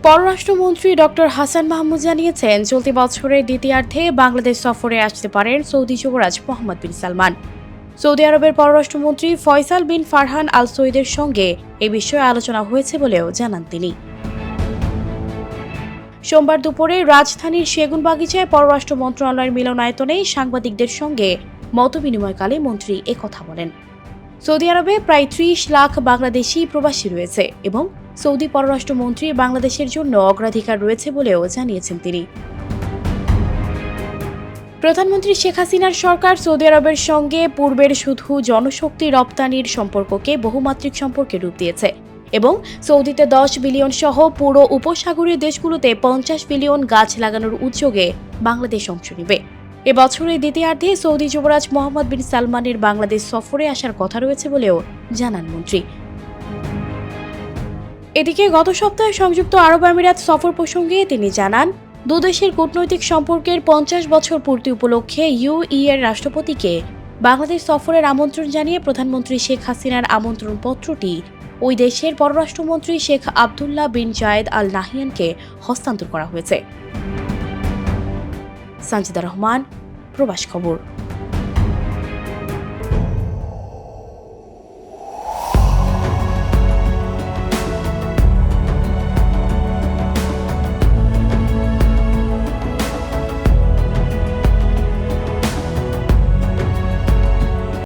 পররাষ্ট্রমন্ত্রী ডক্টর হাসান মাহমুদ জানিয়েছেন, চলতি বছরের দ্বিতীয়ার্ধে বাংলাদেশ সফরে আসতে পারেন সৌদি যুবরাজ মোহাম্মদ বিন সালমান। সৌদি আরবের পররাষ্ট্রমন্ত্রী ফয়সাল বিন ফারহান আল সঈদের সঙ্গে এ বিষয়ে আলোচনা হয়েছে বলেও জানান তিনি। সোমবার দুপুরে রাজধানীর সেগুনবাগিচায় পররাষ্ট্র মন্ত্রণালয়ের মিলনায়তনে সাংবাদিকদের সঙ্গে মতবিনিময়কালে মন্ত্রী একথা বলেন। সৌদি আরবে প্রায় ৩০ লাখ বাংলাদেশি প্রবাসী রয়েছে এবং সৌদি পররাষ্ট্রমন্ত্রী বাংলাদেশের জন্য অগ্রাধিকার রয়েছে বলেও জানিয়েছেন তিনি। প্রধানমন্ত্রী শেখ হাসিনার সরকার সৌদি আরবের সঙ্গে পূর্বের শুধু জনশক্তি রপ্তানির সম্পর্ককে বহুমাত্রিক সম্পর্কে রূপ দিয়েছে এবং সৌদিতে ১০ বিলিয়ন সহ পুরো উপসাগরীয় দেশগুলোতে ৫০ বিলিয়ন গাছ লাগানোর উদ্যোগে বাংলাদেশ অংশ নেবে। এবছরের দ্বিতীয়ার্ধে সৌদি যুবরাজ মোহাম্মদ বিন সালমানের বাংলাদেশ সফরে আসার কথা রয়েছে বলেও জানান মন্ত্রী। এদিকে গত সপ্তাহে সংযুক্ত আরব আমিরাত সফর প্রসঙ্গে তিনি জানান, দুদেশের কূটনৈতিক সম্পর্কের ৫০ বছর পূর্তি উপলক্ষে ইউএই এর রাষ্ট্রপতিকে বাংলাদেশ সফরের আমন্ত্রণ জানিয়ে প্রধানমন্ত্রী শেখ হাসিনার আমন্ত্রণপত্রটি ওই দেশের পররাষ্ট্রমন্ত্রী শেখ আবদুল্লাহ বিন জায়েদ আল নাহিয়ানকে হস্তান্তর করা হয়েছে। সানজিদা রহমান, প্রবাস খবর।